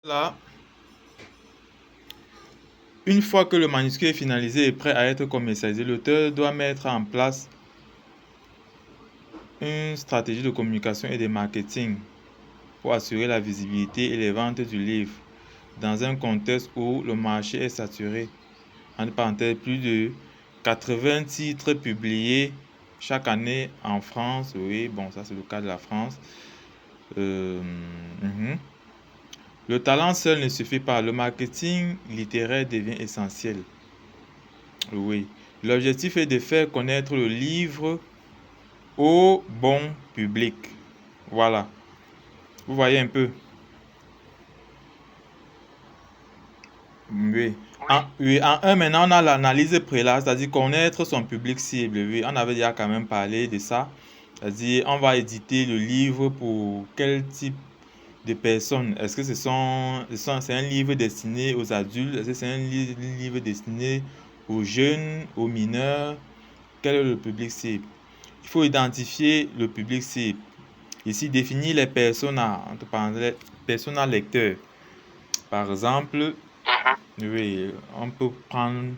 Là, une fois que le manuscrit est finalisé et prêt à être commercialisé, l'auteur doit mettre en place une stratégie de communication et de marketing pour assurer la visibilité et les ventes du livre dans un contexte où le marché est saturé. Entre parenthèses, plus de 80 titres publiés chaque année en France. Oui, bon, ça c'est le cas de la France. Mhm. Le talent seul ne suffit pas. Le marketing littéraire devient essentiel. Oui. L'objectif est de faire connaître le livre au bon public. Voilà. Vous voyez un peu. Oui. En un, maintenant, on a l'analyse préalable, c'est-à-dire connaître son public cible. Oui, on avait déjà quand même parlé de ça. C'est-à-dire, on va éditer le livre pour quel type de personnes. Est-ce que c'est un livre destiné aux adultes? Est-ce que c'est un livre destiné aux jeunes, aux mineurs? Quel est le public cible? Il faut identifier le public cible. Ici, définir les personas, entre parenthèses, personas lecteurs. Par exemple, oui, on peut prendre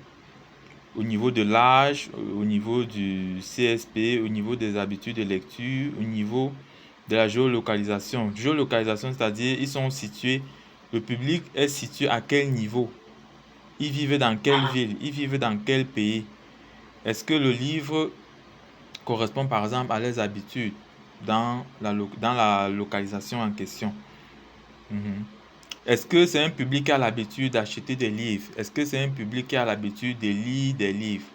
au niveau de l'âge, au niveau du CSP, au niveau des habitudes de lecture, au niveau de la géolocalisation. Géolocalisation, c'est-à-dire ils sont situés, le public est situé à quel niveau? Ils vivent dans quelle ville? Ils vivent dans quel pays? Est-ce que le livre correspond par exemple à leurs habitudes dans la localisation en question? Mhm. Est-ce que c'est un public qui a l'habitude d'acheter des livres? Est-ce que c'est un public qui a l'habitude de lire des livres?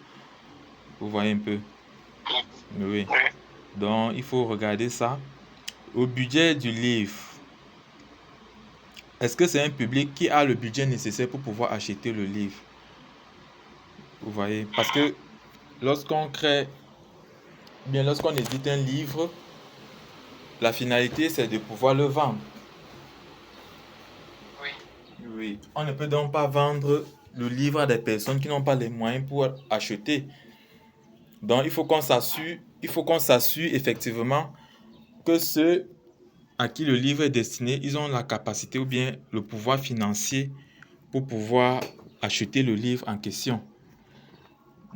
Vous voyez un peu? Oui. Donc, il faut regarder ça. Au budget du livre, est-ce que c'est un public qui a le budget nécessaire pour pouvoir acheter le livre? Vous voyez? Parce que lorsqu'on crée, bien lorsqu'on édite un livre, la finalité c'est de pouvoir le vendre. Oui. On ne peut donc pas vendre le livre à des personnes qui n'ont pas les moyens pour acheter. Donc, il faut qu'on s'assure effectivement que ceux à qui le livre est destiné, ils ont la capacité ou bien le pouvoir financier pour pouvoir acheter le livre en question.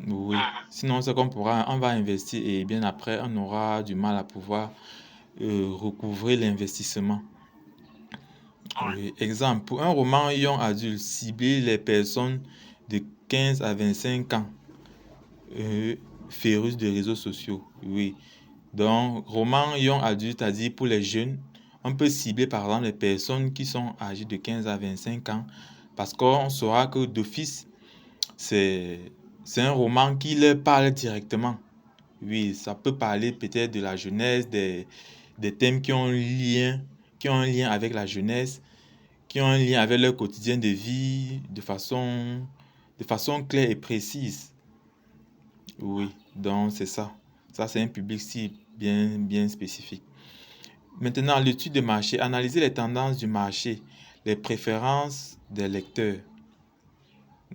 Oui. Sinon, c'est on va investir et bien après, on aura du mal à pouvoir recouvrer l'investissement. Oui. Exemple, pour un roman young adulte, cibler les personnes de 15 à 25 ans, euh, férus de réseaux sociaux. Oui. Donc, roman young adulte, c'est-à-dire pour les jeunes, on peut cibler par exemple les personnes qui sont âgées de 15 à 25 ans parce qu'on saura que d'office, c'est, c'est un roman qui leur parle directement. Oui, ça peut parler peut-être de la jeunesse, des thèmes qui ont un lien avec la jeunesse, qui ont un lien avec leur quotidien de vie de façon claire et précise. Oui, donc c'est ça. Ça, c'est un public cible bien spécifique. Maintenant, l'étude de marché, analyser les tendances du marché, les préférences des lecteurs.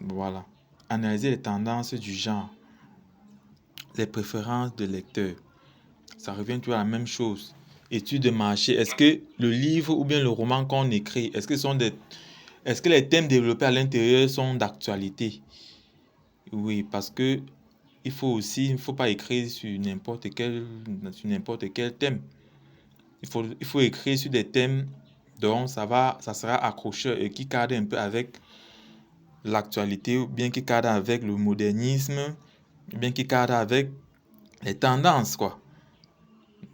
Voilà. Analyser les tendances du genre, les préférences des lecteurs. Ça revient toujours à la même chose. Étude de marché. Est-ce que le livre ou bien le roman qu'on écrit, est-ce que les thèmes développés à l'intérieur sont d'actualité? Oui, parce que il ne faut pas écrire sur n'importe quel thème. Il faut écrire sur des thèmes dont ça sera accrocheur et qui cadre un peu avec l'actualité, ou bien qui cadre avec le modernisme, ou bien qui cadre avec les tendances, quoi.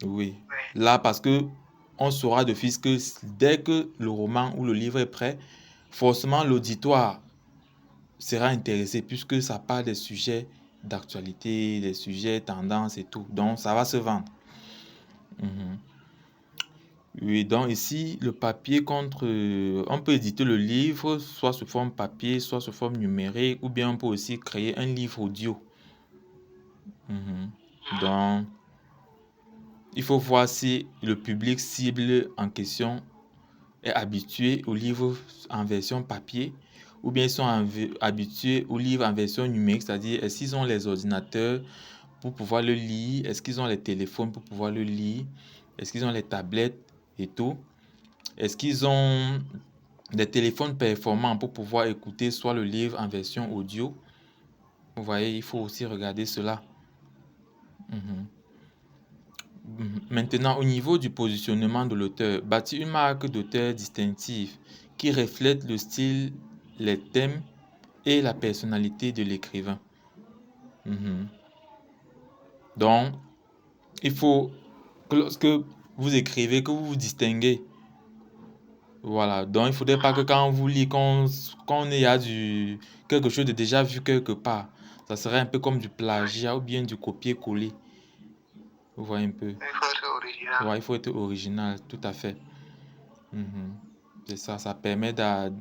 Oui. Là, parce que on saura d'office que dès que le roman ou le livre est prêt, forcément l'auditoire sera intéressé puisque ça parle des sujets d'actualité, des sujets tendances et tout. Donc, ça va se vendre. Mhm. Oui, donc ici, le papier on peut éditer le livre soit sous forme papier, soit sous forme numérique, ou bien on peut aussi créer un livre audio. Mhm. Donc, il faut voir si le public cible en question est habitué aux livres en version papier, ou bien ils sont habitués aux livres en version numérique, c'est-à-dire est-ce qu'ils ont les ordinateurs pour pouvoir le lire, est-ce qu'ils ont les téléphones pour pouvoir le lire, est-ce qu'ils ont les tablettes et tout, est-ce qu'ils ont des téléphones performants pour pouvoir écouter soit le livre en version audio. Vous voyez, il faut aussi regarder cela. Mhm. Maintenant, au niveau du positionnement de l'auteur, bâtir une marque d'auteur distinctive qui reflète le style, les thèmes et la personnalité de l'écrivain. Mhm. Donc, il faut que lorsque vous écrivez, que vous vous distinguez. Voilà. Donc, il ne faudrait pas que quand on vous lit, qu'on ait quelque chose de déjà vu quelque part. Ça serait un peu comme du plagiat ou bien du copier-coller. Vous voyez un peu. Il faut être original. Ouais, il faut être original, tout à fait. Mhm. C'est ça, ça permet de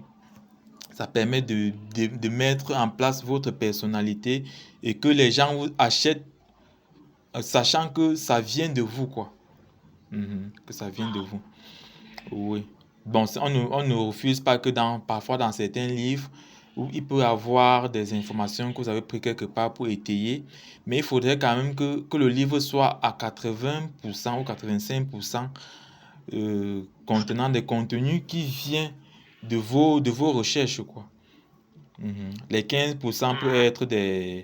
mettre en place votre personnalité et que les gens vous achètent, sachant que ça vient de vous, quoi. Que ça vient de vous. Oui. Bon, on ne refuse pas que parfois dans certains livres, où il peut y avoir des informations que vous avez prises quelque part pour étayer, mais il faudrait quand même que le livre soit à 80% ou 85% contenant des contenus qui viennent de vos recherches, quoi. Les 15% peut être euh,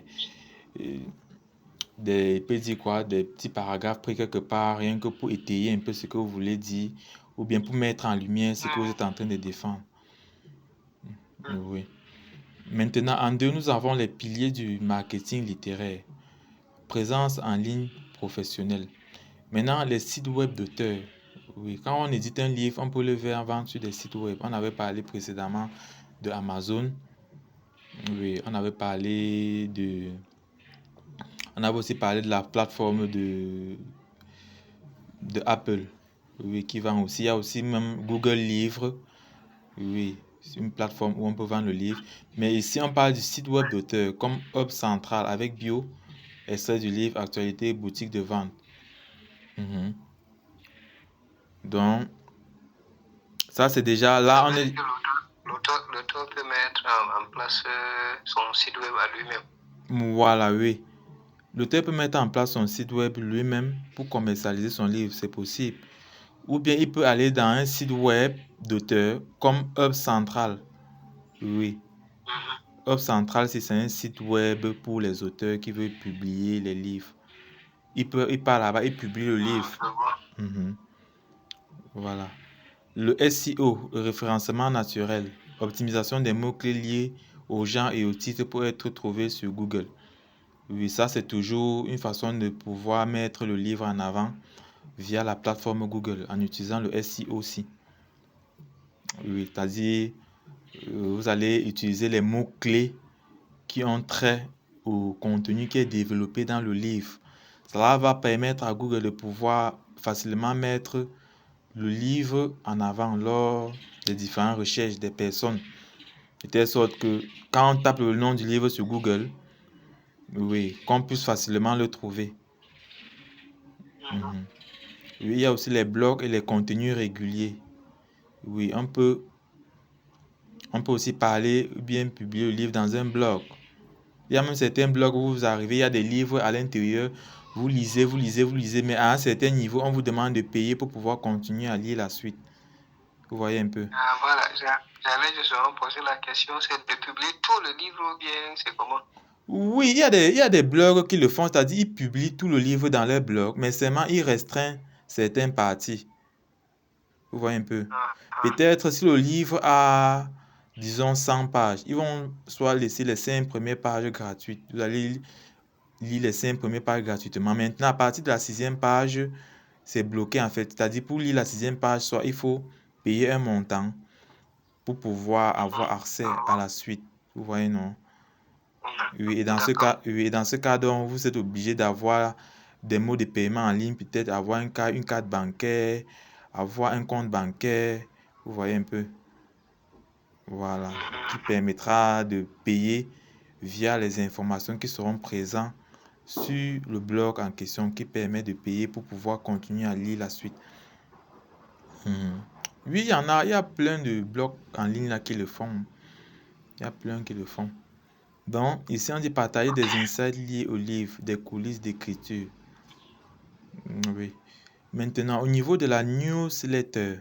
peut dire quoi, des petits paragraphes pris quelque part, rien que pour étayer un peu ce que vous voulez dire, ou bien pour mettre en lumière ce que vous êtes en train de défendre. Oui. Maintenant, en deux, nous avons les piliers du marketing littéraire. Présence en ligne professionnelle. Maintenant, les sites web d'auteurs. Oui, quand on édite un livre, on peut le vendre sur des sites web. On avait parlé précédemment de Amazon. Oui, on avait aussi parlé de la plateforme de Apple. Oui, qui vend aussi. Il y a aussi même Google Livres. Oui, c'est une plateforme où on peut vendre le livre. Mais ici, on parle du site web d'auteur comme Hub Central avec bio, extrait du livre, actualité, boutique de vente. Mhm. Donc, ça, c'est déjà là, Ça on veut est. dire que l'auteur peut mettre en place son site web à lui-même. Voilà, oui. L'auteur peut mettre en place son site web lui-même pour commercialiser son livre, c'est possible. Ou bien il peut aller dans un site web d'auteur comme Hub Central. Oui. Hub Central, c'est un site web pour les auteurs qui veulent publier les livres. Il part là-bas, il publie le livre. Je vois. Mhm. Voilà. Le SEO, le référencement naturel, optimisation des mots-clés liés aux gens et aux titres pour être trouvés sur Google. Oui, ça c'est toujours une façon de pouvoir mettre le livre en avant via la plateforme Google en utilisant le SEO aussi. Oui, c'est-à-dire vous allez utiliser les mots-clés qui ont trait au contenu qui est développé dans le livre. Cela va permettre à Google de pouvoir facilement mettre le livre en avant lors des différentes recherches des personnes. De telle sorte que quand on tape le nom du livre sur Google, oui, qu'on puisse facilement le trouver. Mhm. Oui, il y a aussi les blogs et les contenus réguliers. Oui, on peut aussi parler ou bien publier le livre dans un blog. Il y a même certains blogs où vous arrivez, il y a des livres à l'intérieur, vous lisez, vous lisez, vous lisez, mais à un certain niveau, on vous demande de payer pour pouvoir continuer à lire la suite. Vous voyez un peu. Ah, voilà, j'allais justement poser la question, c'est de publier tout le livre ou bien c'est comment? Oui, il y a des blogs qui le font, c'est-à-dire ils publient tout le livre dans leur blog, mais seulement ils restreignent certaines parties. Vous voyez un peu. Peut-être si le livre a, disons, 100 pages, ils vont soit laisser les 5 premières pages gratuites. Vous allez lire les 5 premières pages gratuitement. Maintenant, à partir de la sixième page, c'est bloqué en fait. C'est-à-dire pour lire la sixième page, soit il faut payer un montant pour pouvoir avoir accès à la suite. Vous voyez, non? Oui, et dans ce cas, donc, vous êtes obligé d'avoir des mots de paiement en ligne, peut-être avoir une carte bancaire, avoir un compte bancaire, vous voyez un peu, voilà, qui permettra de payer via les informations qui seront présentes sur le blog en question, qui permet de payer pour pouvoir continuer à lire la suite. Oui, il y a plein de blogs en ligne là qui le font. Il y a plein qui le font. Donc, ici, on dit partager des insights liés au livre, des coulisses d'écriture. Oui. Maintenant, au niveau de la newsletter,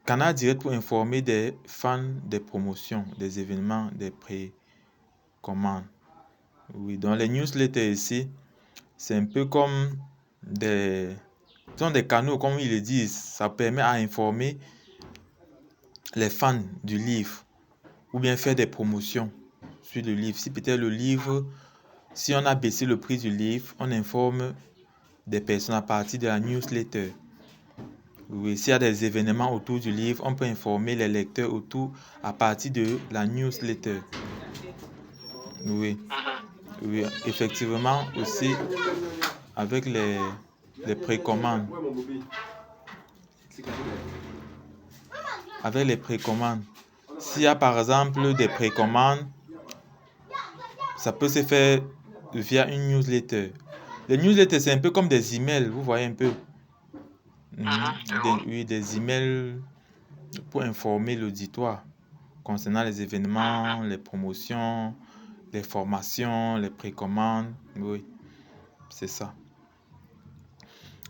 Canal Direct pour informer des fans des promotions, des événements, des précommandes. Oui, dans les newsletters ici, c'est un peu comme des canaux, comme ils le disent. Ça permet à informer les fans du livre ou bien faire des promotions sur le livre. Si peut-être le livre, si on a baissé le prix du livre, on informe des personnes à partir de la newsletter. Oui, s'il y a des événements autour du livre, on peut informer les lecteurs autour à partir de la newsletter. Oui, oui, effectivement aussi avec les précommandes. Avec les précommandes. S'il y a par exemple des précommandes, ça peut se faire via une newsletter. Les newsletters, c'est un peu comme des emails, vous voyez un peu. Oui, des emails pour informer l'auditoire concernant les événements, les promotions, les formations, les précommandes. Oui, c'est ça.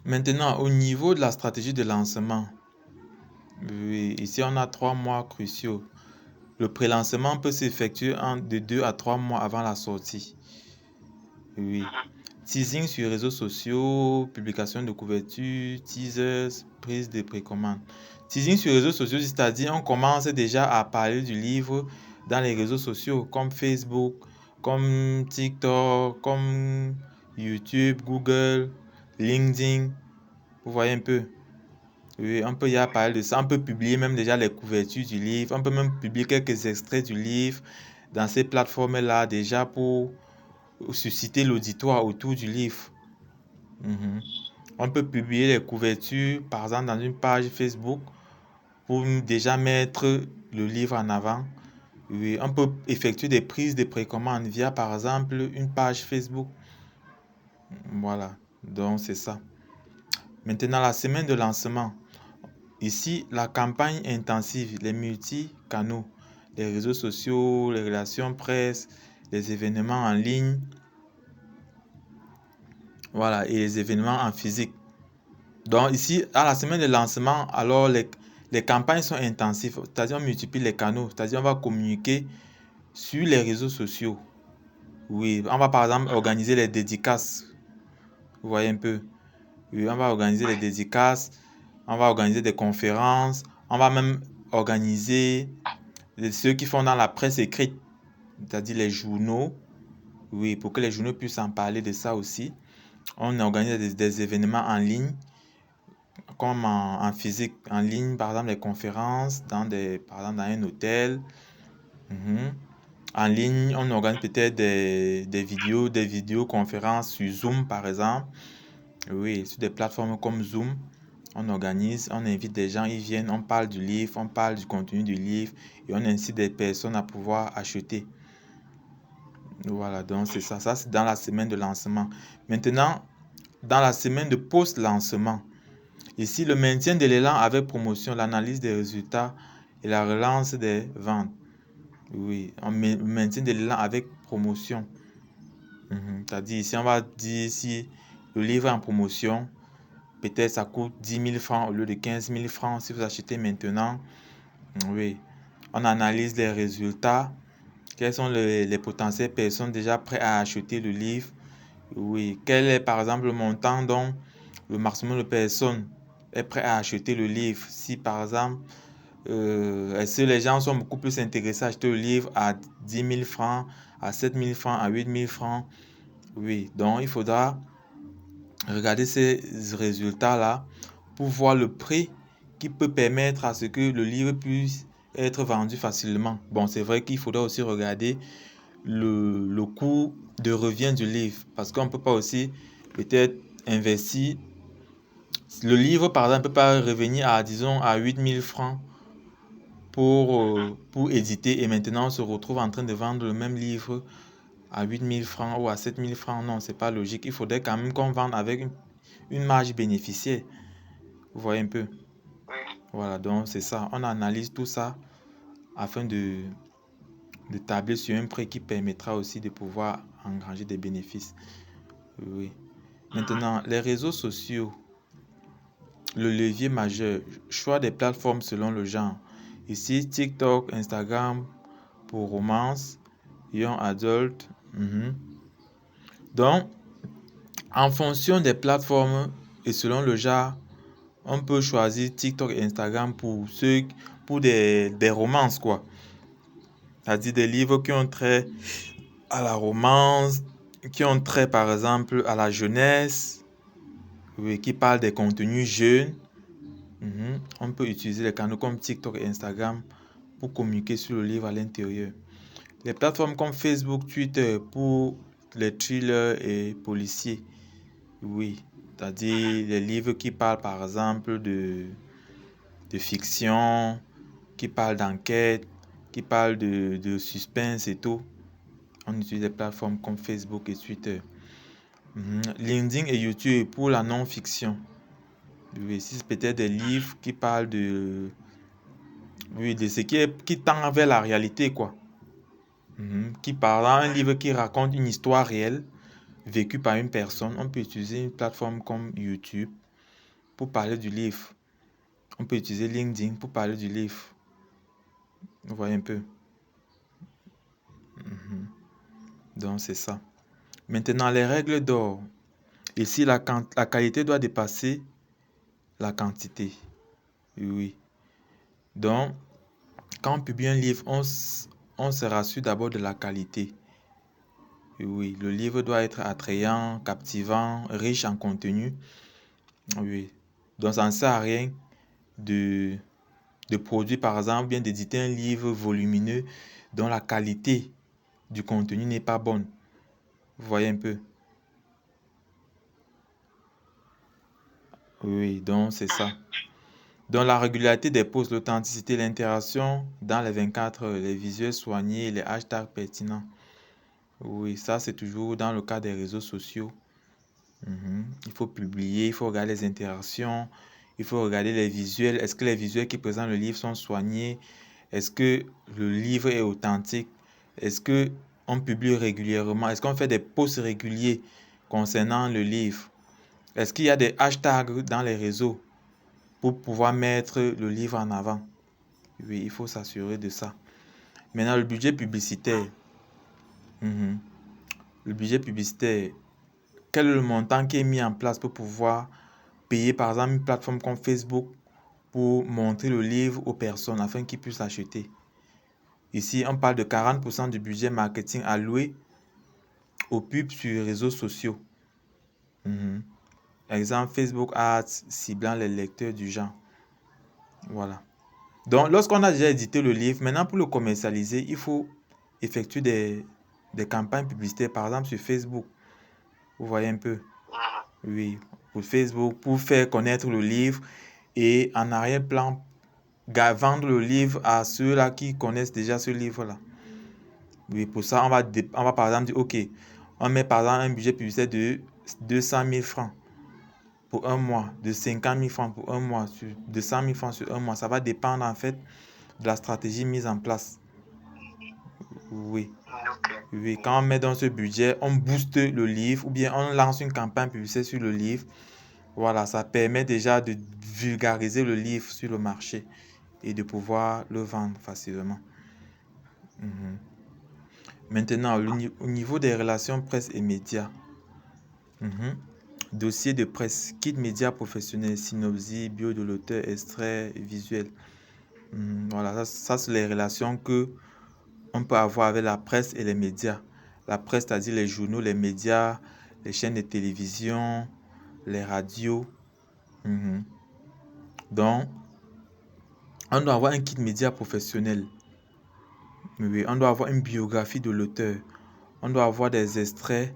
Maintenant, au niveau de la stratégie de lancement, oui, ici on a 3 mois cruciaux. Le pré-lancement peut s'effectuer de 2 à 3 mois avant la sortie. Oui. Teasing sur les réseaux sociaux, publication de couverture, teasers, prise de précommande. Teasing sur les réseaux sociaux, c'est-à-dire on commence déjà à parler du livre dans les réseaux sociaux comme Facebook, comme TikTok, comme YouTube, Google, LinkedIn. Vous voyez un peu? Oui, on peut y parler de ça. On peut publier même déjà les couvertures du livre. On peut même publier quelques extraits du livre dans ces plateformes-là déjà pour susciter l'auditoire autour du livre. On peut publier les couvertures, par exemple, dans une page Facebook pour déjà mettre le livre en avant. Oui, on peut effectuer des prises de précommande via, par exemple, une page Facebook. Voilà, donc c'est ça. Maintenant, la semaine de lancement. Ici, la campagne intensive, les multi-canaux, les réseaux sociaux, les relations presse, les événements en ligne, voilà, et les événements en physique. Donc ici, à la semaine de lancement, alors les campagnes sont intensives, c'est-à-dire on multiplie les canaux, c'est-à-dire on va communiquer sur les réseaux sociaux. Oui, on va par exemple organiser les dédicaces. Vous voyez un peu. Oui, on va organiser les dédicaces, on va organiser des conférences, on va même organiser ceux qui font dans la presse écrite, c'est-à-dire les journaux. Oui, pour que les journaux puissent en parler de ça aussi. On organise des événements en ligne, comme en physique, en ligne, par exemple les conférences, par exemple dans un hôtel. En ligne, on organise peut-être des vidéoconférences sur Zoom, par exemple. Oui, sur des plateformes comme Zoom, on organise, on invite des gens, ils viennent, on parle du livre, on parle du contenu du livre et on incite des personnes à pouvoir acheter. Voilà, donc c'est ça. Ça, c'est dans la semaine de lancement. Maintenant, dans la semaine de post-lancement, ici, le maintien de l'élan avec promotion, l'analyse des résultats et la relance des ventes. Oui, on maintient de l'élan avec promotion. C'est-à-dire, ici, on va dire si le livre est en promotion, peut-être ça coûte 10 000 francs au lieu de 15 000 francs si vous achetez maintenant. Oui, on analyse les résultats. Quelles sont les potentielles personnes déjà prêtes à acheter le livre? Oui, quel est par exemple le montant dont le maximum de personnes est prêt à acheter le livre? Si par exemple, est-ce que les gens sont beaucoup plus intéressés à acheter le livre à 10 000 francs, à 7 000 francs, à 8 000 francs? Oui, donc il faudra regarder ces résultats-là pour voir le prix qui peut permettre à ce que le livre puisse être vendu facilement. Bon, c'est vrai qu'il faudra aussi regarder le coût de revient du livre parce qu'on ne peut pas aussi peut-être investir. Le livre, par exemple, ne peut pas revenir à, disons, à 8 000 francs pour éditer et maintenant on se retrouve en train de vendre le même livre à 8 000 francs ou à 7 000 francs. Non, c'est pas logique. Il faudrait quand même qu'on vende avec une marge bénéficiaire. Vous voyez un peu? Voilà, donc c'est ça. On analyse tout ça afin de tabler sur un prix qui permettra aussi de pouvoir engranger des bénéfices. Oui. Maintenant, les réseaux sociaux. le levier majeur. Choix des plateformes selon le genre. Ici, TikTok, Instagram pour romance, young adult. Donc, en fonction des plateformes et selon le genre, on peut choisir TikTok et Instagram pour des romances, quoi. C'est-à-dire des livres qui ont trait à la romance, qui ont trait, par exemple, à la jeunesse, oui, qui parlent des contenus jeunes. On peut utiliser les canaux comme TikTok et Instagram pour communiquer sur le livre à l'intérieur. Les plateformes comme Facebook, Twitter pour les thrillers et policiers. Oui, c'est-à-dire les livres qui parlent par exemple de fiction, qui parlent d'enquête, qui parlent de suspense et tout. On utilise des plateformes comme Facebook et Twitter. LinkedIn et YouTube pour la non-fiction. Oui, c'est peut-être des livres qui parlent de ce qui tend vers la réalité, quoi. Qui parle un livre qui raconte une histoire réelle vécue par une personne. On peut utiliser une plateforme comme YouTube pour parler du livre. On peut utiliser LinkedIn pour parler du livre. Vous voyez un peu. Donc, c'est ça. Maintenant, les règles d'or. Ici, la qualité doit dépasser la quantité. Oui. Donc, quand on publie un livre, on se rassure d'abord de la qualité. Oui, le livre doit être attrayant, captivant, riche en contenu. Oui. Donc, ça ne sert à rien de produire, par exemple, bien d'éditer un livre volumineux dont la qualité du contenu n'est pas bonne. Vous voyez un peu? Oui, donc c'est ça. Donc, la régularité des posts, l'authenticité, l'interaction dans les 24 heures, les visuels soignés, les hashtags pertinents. Oui, ça, c'est toujours dans le cas des réseaux sociaux. Il faut publier, il faut regarder les interactions, il faut regarder les visuels. Est-ce que les visuels qui présentent le livre sont soignés? Est-ce que le livre est authentique? Est-ce que on publie régulièrement? Est-ce qu'on fait des posts réguliers concernant le livre? Est-ce qu'il y a des hashtags dans les réseaux pour pouvoir mettre le livre en avant? Oui, il faut s'assurer de ça. Maintenant, le budget publicitaire. Le budget publicitaire, quel est le montant qui est mis en place pour pouvoir payer par exemple une plateforme comme Facebook pour montrer le livre aux personnes afin qu'ils puissent l'acheter? Ici, on parle de 40% du budget marketing alloué aux pubs sur les réseaux sociaux. Exemple, Facebook Ads ciblant les lecteurs du genre. Voilà. Donc, lorsqu'on a déjà édité le livre, maintenant pour le commercialiser, il faut effectuer des campagnes publicitaires, par exemple sur Facebook. Vous voyez un peu? Oui, pour Facebook, pour faire connaître le livre et en arrière-plan, vendre le livre à ceux-là qui connaissent déjà ce livre-là. Oui, pour ça, on va par exemple dire, OK, on met par exemple un budget publicitaire de 200 000 francs pour un mois, de 50 000 francs pour un mois, de 100 000 francs sur un mois. Ça va dépendre en fait de la stratégie mise en place. Oui. Oui, quand on met dans ce budget, on booste le livre ou bien on lance une campagne publicitaire sur le livre. Voilà, ça permet déjà de vulgariser le livre sur le marché et de pouvoir le vendre facilement. Maintenant, au niveau des relations presse et médias, dossier de presse, kit médias professionnels, synopsis, bio de l'auteur, extrait visuel. Voilà, ça c'est les relations que on peut avoir avec la presse et les médias. La presse, c'est-à-dire les journaux, les médias, les chaînes de télévision, les radios. Donc, on doit avoir un kit média professionnel. Oui, on doit avoir une biographie de l'auteur. On doit avoir des extraits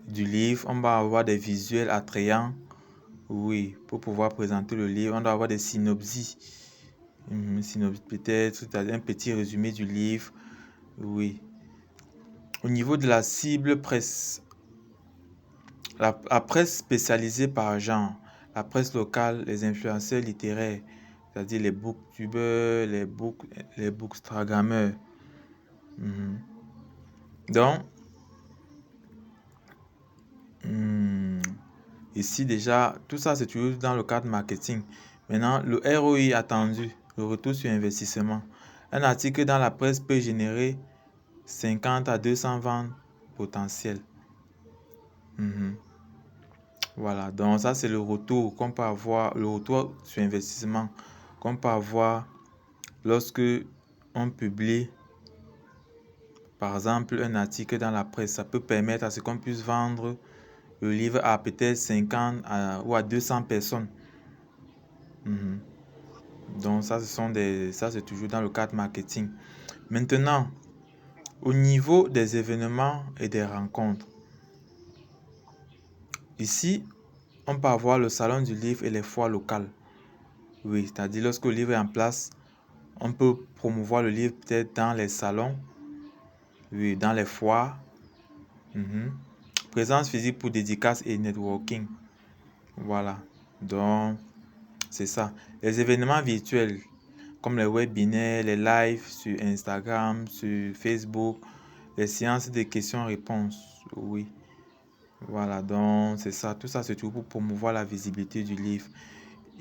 du livre. On doit avoir des visuels attrayants. Oui, pour pouvoir présenter le livre. On doit avoir des synopsis. Synopsis peut-être, c'est-à-dire un petit résumé du livre. Oui. Au niveau de la cible presse, la presse spécialisée par genre, la presse locale, les influenceurs littéraires, c'est-à-dire les booktubeurs, les bookstagrammeurs. Donc, Ici, déjà, tout ça, c'est toujours dans le cadre marketing. Maintenant, le ROI attendu, le retour sur investissement. Un article dans la presse peut générer 50 à 200 ventes potentielles. Voilà, donc ça, c'est le retour qu'on peut avoir, le retour sur investissement qu'on peut avoir lorsque on publie, par exemple, un article dans la presse. Ça peut permettre à ce qu'on puisse vendre le livre à peut-être 50 ou à 200 personnes. Donc ça, ça c'est toujours dans le cadre marketing. Maintenant, au niveau des événements et des rencontres, ici, on peut avoir le salon du livre et les foires locales. Oui, c'est-à-dire lorsque le livre est en place, on peut promouvoir le livre peut-être dans les salons, oui, dans les foires. Présence physique pour dédicaces et networking. Voilà, donc c'est ça. Les événements virtuels, comme les webinaires, les lives sur Instagram, sur Facebook, les séances de questions-réponses. Oui, voilà, donc c'est ça. Tout ça, c'est tout pour promouvoir la visibilité du livre.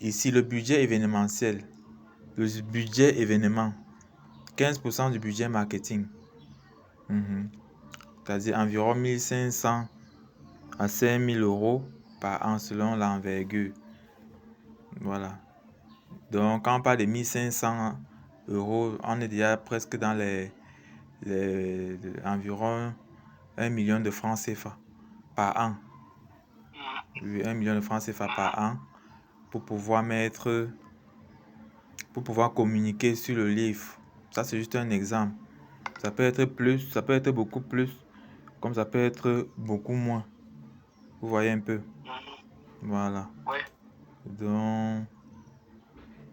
Ici, le budget événementiel. Le budget événement, 15% du budget marketing. C'est-à-dire environ 1500 à 5000 euros par an selon l'envergure. Voilà. Donc, quand on parle de 1500 euros, on est déjà presque dans environ 1 million de francs CFA par an. Oui, 1 million de francs CFA par an pour pouvoir communiquer sur le livre. Ça, c'est juste un exemple. Ça peut être plus, ça peut être beaucoup plus, comme ça peut être beaucoup moins. Vous voyez un peu? Voilà. Oui. Donc,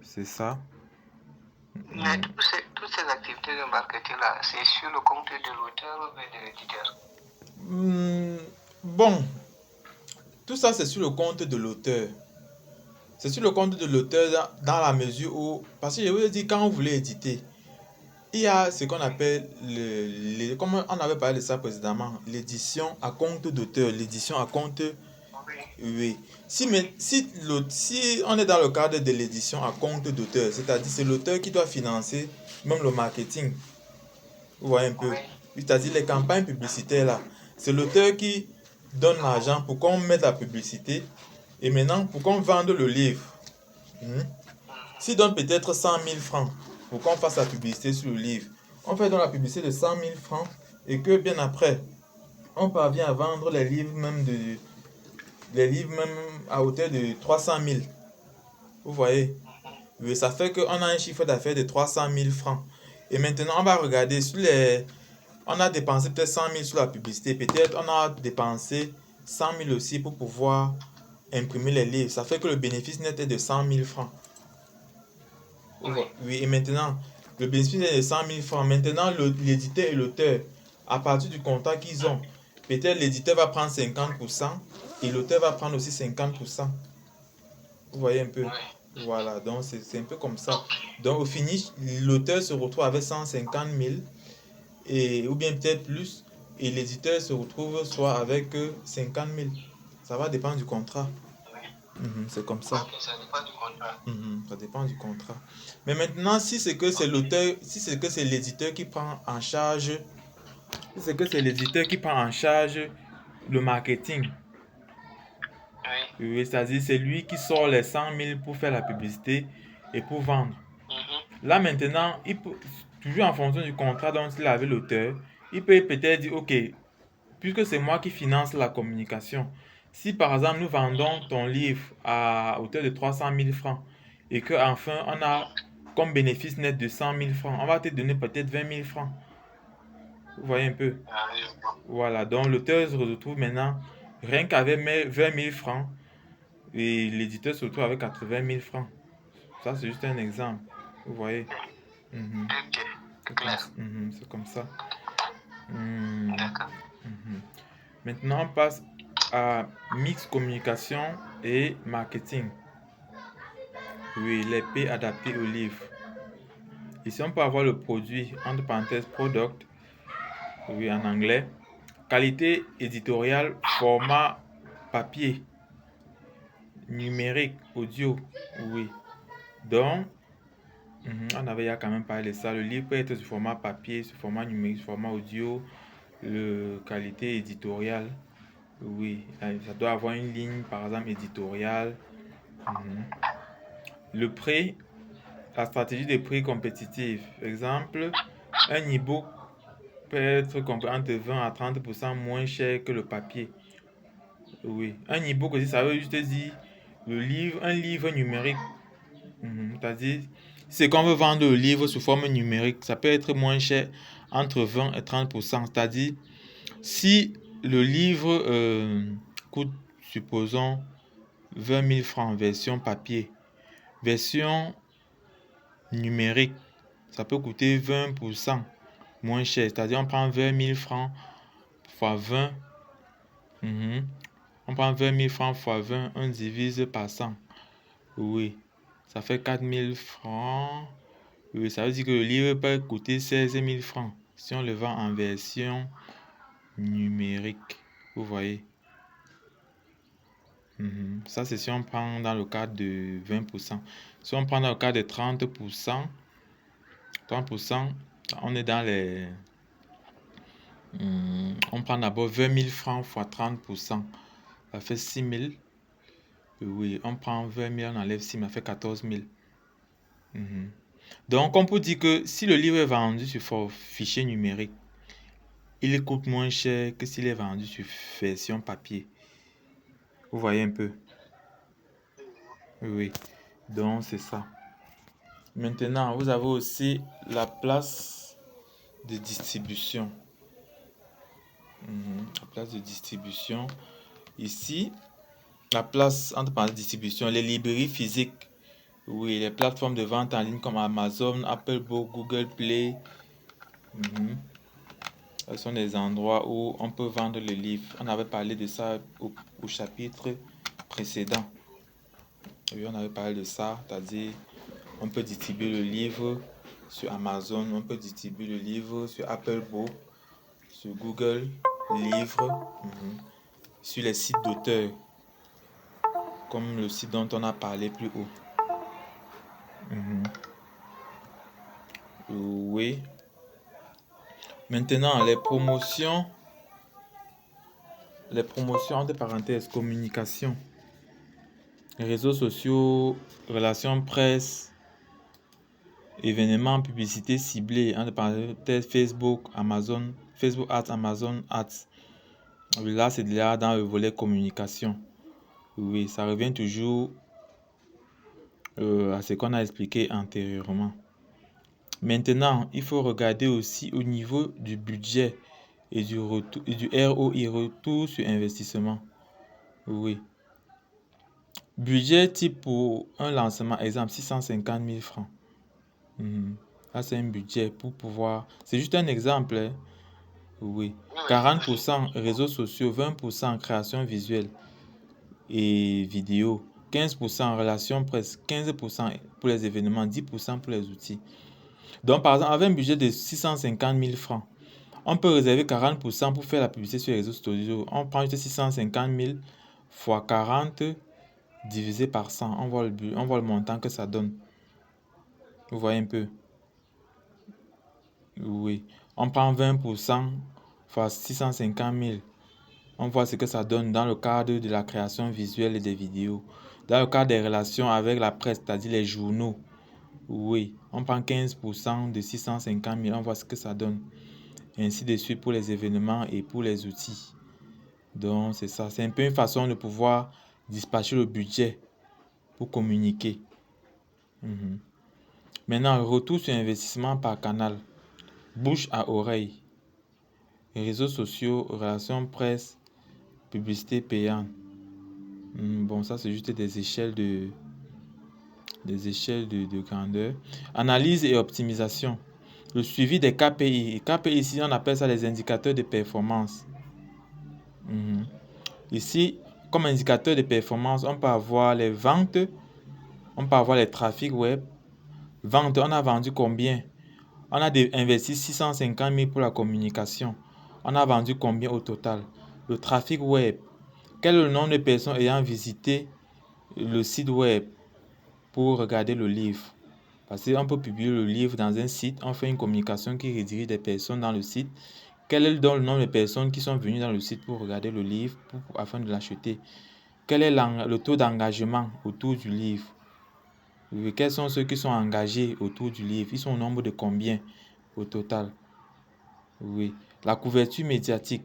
c'est ça. Mais toutes ces activités de marketing-là, c'est sur le compte de l'auteur ou de l'éditeur? Bon, tout ça, c'est sur le compte de l'auteur. C'est sur le compte de l'auteur dans la mesure où, parce que je vous ai dit, quand vous voulez éditer, il y a ce qu'on appelle, comme on avait parlé de ça précédemment, l'édition à compte d'auteur, l'édition à compte, oui. Si on est dans le cadre de l'édition à compte d'auteur, c'est-à-dire c'est l'auteur qui doit financer même le marketing. Vous voyez un peu. C'est-à-dire les campagnes publicitaires là, c'est l'auteur qui donne l'argent pour qu'on mette la publicité et maintenant pour qu'on vende le livre. S'il donne peut-être 100 000 francs pour qu'on fasse la publicité sur le livre, on fait donc la publicité de 100 000 francs et que bien après, on parvient à vendre les livres même à hauteur de 300 000. Vous voyez? Oui, ça fait qu'on a un chiffre d'affaires de 300 000 francs. Et maintenant, on va regarder on a dépensé peut-être 100 000 sur la publicité. Peut-être on a dépensé 100 000 aussi pour pouvoir imprimer les livres. Ça fait que le bénéfice net est de 100 000 francs. Oui, et maintenant, le bénéfice est de 100 000 francs. Maintenant, l'éditeur et l'auteur, à partir du contrat qu'ils ont, peut-être l'éditeur va prendre 50% et l'auteur va prendre aussi 50%. Vous voyez un peu? Voilà, donc c'est un peu comme ça. Donc au finish, l'auteur se retrouve avec 150 000 ou bien peut-être plus, et l'éditeur se retrouve soit avec 50 000. Ça va dépendre du contrat. C'est comme ça. Ça dépend du contrat. Ça dépend du contrat. Mais maintenant, si c'est que c'est l'auteur, si c'est que c'est l'éditeur qui prend en charge, si c'est que c'est l'éditeur qui prend en charge le marketing, oui, c'est-à-dire c'est lui qui sort les 100 000 pour faire la publicité et pour vendre. Là maintenant, il peut, toujours en fonction du contrat dont il a avec l'auteur, il peut peut-être dire, ok, puisque c'est moi qui finance la communication, si par exemple nous vendons ton livre à hauteur de 300 000 francs et qu'enfin on a comme bénéfice net de 100 000 francs, on va te donner peut-être 20 000 francs. Vous voyez un peu? Voilà, donc l'auteur se retrouve maintenant rien qu'avec 20 000 francs et l'éditeur se retrouve avec 80 000 francs. Ça, c'est juste un exemple. Vous voyez? C'est comme ça. Maintenant, on passe à mix communication et marketing. Oui, les P adaptés au livre. Ici, on peut avoir le produit, entre parenthèses, product, oui, en anglais. Qualité éditoriale, format papier. numérique, audio. Oui. Donc, on avait ya quand même parlé de ça. Le livre peut être sous format papier, sous format numérique, sous format audio, qualité éditoriale. Oui, ça doit avoir une ligne, par exemple, éditoriale. Le prix, la stratégie des prix compétitifs. Exemple, un e-book peut être entre 20 à 30% moins cher que le papier. Oui, un e-book aussi, ça veut juste dire un livre numérique. C'est-à-dire, c'est qu'on veut vendre le livre sous forme numérique, ça peut être moins cher entre 20 et 30%. C'est-à-dire, si le livre coûte, supposons, 20 000 francs version papier, version numérique, ça peut coûter 20% moins cher. C'est-à-dire, on prend 20 000 francs fois 20. On prend 20 000 francs fois 20, on divise par 100. Oui, ça fait 4 000 francs. Oui, ça veut dire que le livre peut coûter 16 000 francs si on le vend en version numérique. Vous voyez. Ça, c'est si on prend dans le cadre de 20%. Si on prend dans le cadre de 30%, on est dans les... on prend d'abord 20 000 francs fois 30%. Ça fait 6 000. Oui, on prend 20 000, on enlève 6 000, ça fait 14 000. Donc, on peut dire que si le livre est vendu sur fichier numérique, il coûte moins cher que s'il est vendu sur version papier. Vous voyez un peu? Oui. Donc, c'est ça. Maintenant, vous avez aussi la place de distribution. La place de distribution. Ici, la place entre parenthèses de distribution, les librairies physiques. Oui, les plateformes de vente en ligne comme Amazon, Apple Book, Google Play. Ce sont des endroits où on peut vendre le livre. On avait parlé de ça au chapitre précédent. Oui, on avait parlé de ça, c'est-à-dire on peut distribuer le livre sur Amazon, on peut distribuer le livre sur Apple Book, sur Google Livres, sur les sites d'auteurs, comme le site dont on a parlé plus haut. Oui. Maintenant, les promotions, entre parenthèses, communication, réseaux sociaux, relations presse, événements, publicité ciblée, entre parenthèses, Facebook, Amazon, Facebook Ads, Amazon Ads. Là, c'est là dans le volet communication. Oui, ça revient toujours à ce qu'on a expliqué antérieurement. Maintenant, il faut regarder aussi au niveau du budget et du ROI, retour sur investissement. Oui. Budget type pour un lancement, exemple 650 000 francs. Là, c'est un budget pour pouvoir... C'est juste un exemple. Hein? Oui. 40% réseaux sociaux, 20% création visuelle et vidéo, 15% relations presse, 15% pour les événements, 10% pour les outils. Donc, par exemple, avec un budget de 650 000 francs, on peut réserver 40% pour faire la publicité sur les réseaux sociaux. On prend juste 650 000 fois 40 divisé par 100. On voit le montant que ça donne. Vous voyez un peu? Oui. On prend 20% fois 650 000. On voit ce que ça donne dans le cadre de la création visuelle et des vidéos. Dans le cadre des relations avec la presse, c'est-à-dire les journaux. Oui, on prend 15% de 650 000, on voit ce que ça donne. Et ainsi de suite pour les événements et pour les outils. Donc, c'est ça. C'est un peu une façon de pouvoir dispatcher le budget pour communiquer. Maintenant, retour sur investissement par canal. Bouche à oreille. Réseaux sociaux, relations presse, publicité payante. Bon, ça, c'est juste des échelles de grandeur. Analyse et optimisation. Le suivi des KPI. KPI, ici, on appelle ça les indicateurs de performance. Ici, comme indicateur de performance, on peut avoir les ventes, on peut avoir les trafics web. Vente, on a vendu combien? On a investi 650 000 pour la communication. On a vendu combien au total? Le trafic web. Quel est le nombre de personnes ayant visité le site web pour regarder le livre. Parce qu'on peut publier le livre dans un site, on fait une communication qui redirige des personnes dans le site. Quel est le nom des personnes qui sont venues dans le site pour regarder le livre afin de l'acheter? Quel est le taux d'engagement autour du livre? Quels sont ceux qui sont engagés autour du livre? Ils sont au nombre de combien au total? Oui. La couverture médiatique.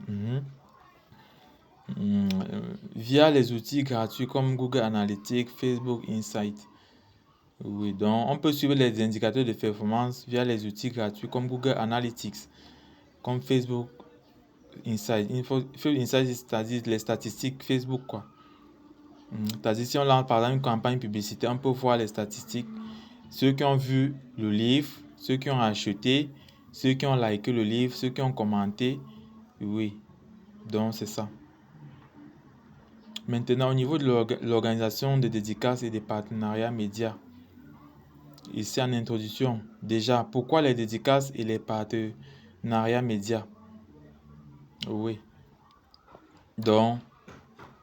Mhm. Via les outils gratuits comme Google Analytics, Facebook Insight. Oui, donc on peut suivre les indicateurs de performance via les outils gratuits comme Google Analytics, comme Facebook Insight. Facebook Insight, c'est-à-dire les statistiques Facebook, quoi. C'est-à-dire si on lance par exemple une campagne publicitaire, on peut voir les statistiques, ceux qui ont vu le livre, ceux qui ont acheté, ceux qui ont liké le livre, ceux qui ont commenté. Oui, donc c'est ça. Maintenant, au niveau de l'organisation des dédicaces et des partenariats médias, ici en introduction, déjà, pourquoi les dédicaces et les partenariats médias? Oui, donc,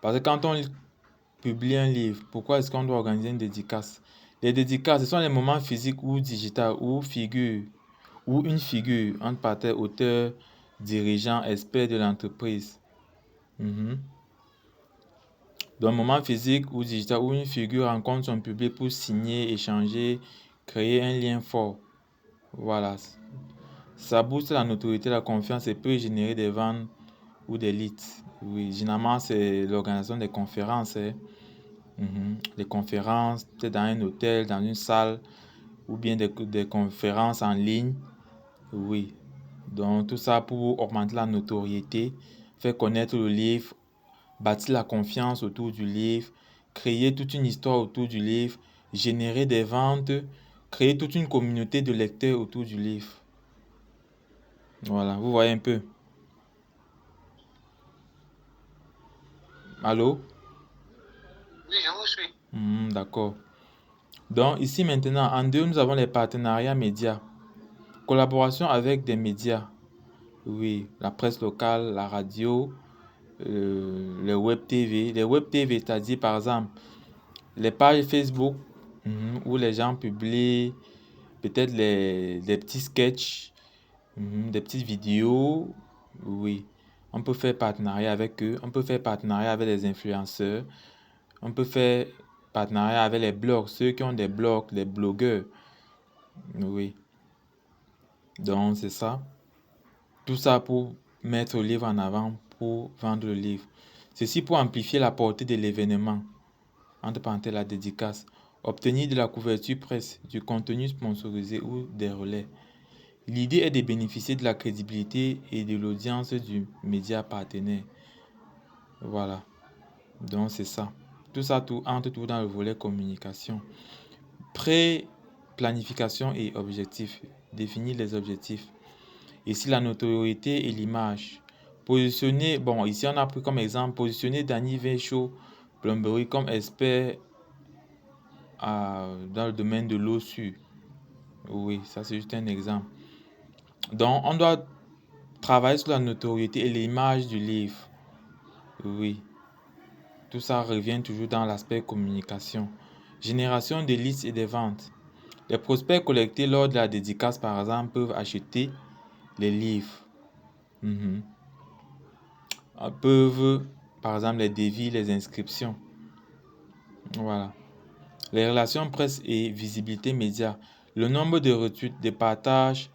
parce que quand on publie un livre, pourquoi est-ce qu'on doit organiser une dédicace? Les dédicaces, ce sont les moments physiques ou digitaux ou une figure entre partenaires, auteur, dirigeant, expert de l'entreprise. Donc, moment physique ou digital où une figure rencontre son public pour signer, échanger, créer un lien fort. Voilà. Ça booste la notoriété, la confiance et peut générer des ventes ou des leads. Oui, généralement, c'est l'organisation des conférences. Les conférences, peut-être dans un hôtel, dans une salle, ou bien des conférences en ligne. Oui. Donc, tout ça pour augmenter la notoriété, faire connaître le livre, bâtir la confiance autour du livre, créer toute une histoire autour du livre, générer des ventes, créer toute une communauté de lecteurs autour du livre. Voilà, vous voyez un peu. Allô? Oui, je vous suis. D'accord. Donc ici maintenant, en deux, nous avons les partenariats médias. Collaboration avec des médias. Oui, la presse locale, la radio, les web TV. Les web TV, c'est-à-dire par exemple les pages Facebook où les gens publient peut-être des petits sketchs, des petites vidéos. Oui, on peut faire partenariat avec eux. On peut faire partenariat avec les influenceurs. On peut faire partenariat avec les blogs, ceux qui ont des blogs, les blogueurs. Oui, donc c'est ça. Tout ça pour mettre le livre en avant, pour vendre le livre. Ceci pour amplifier la portée de l'événement, entre parenthèses la dédicace, obtenir de la couverture presse, du contenu sponsorisé ou des relais. L'idée est de bénéficier de la crédibilité et de l'audience du média partenaire. Voilà, donc c'est ça. Tout ça entre tout dans le volet communication. Pré-planification et objectifs. Définir les objectifs. Ici, la notoriété et l'image. Positionner, bon, ici on a pris comme exemple, positionner Danny Vinchaud Plomberie comme expert dans le domaine de l'eau sûre. Oui, ça c'est juste un exemple. Donc, on doit travailler sur la notoriété et l'image du livre. Oui, tout ça revient toujours dans l'aspect communication. Génération des listes et des ventes. Les prospects collectés lors de la dédicace, par exemple, peuvent acheter les livres. Peuvent, par exemple, les devis, les inscriptions. Voilà. Les relations presse et visibilité média. Le nombre de retweets, de partages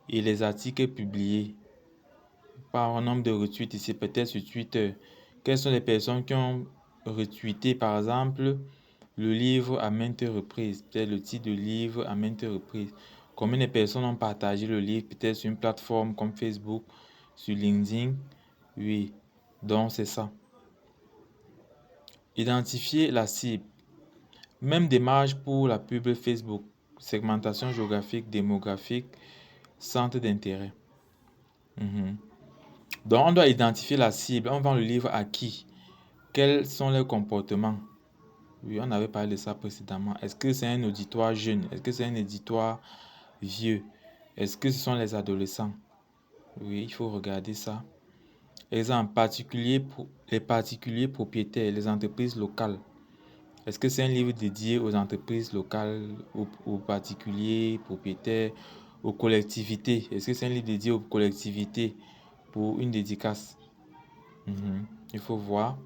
et les articles publiés. Par nombre de retweets ici, peut-être sur Twitter. Quelles sont les personnes qui ont retweeté, par exemple, le livre à maintes reprises, peut-être le titre de livre à maintes reprises. Combien de personnes ont partagé le livre, peut-être sur une plateforme comme Facebook, sur LinkedIn. Oui, donc c'est ça. Identifier la cible. Même démarche pour la pub Facebook. Segmentation géographique, démographique, centre d'intérêt. Donc on doit identifier la cible. On vend le livre à qui? Quels sont leurs comportements? Oui, on avait parlé de ça précédemment. Est-ce que c'est un auditoire jeune? Est-ce que c'est un auditoire vieux? Est-ce que ce sont les adolescents? Oui, il faut regarder ça. Exemple, les particuliers propriétaires, les entreprises locales. Est-ce que c'est un livre dédié aux entreprises locales, aux particuliers propriétaires, aux collectivités? Est-ce que c'est un livre dédié aux collectivités pour une dédicace? Il faut voir.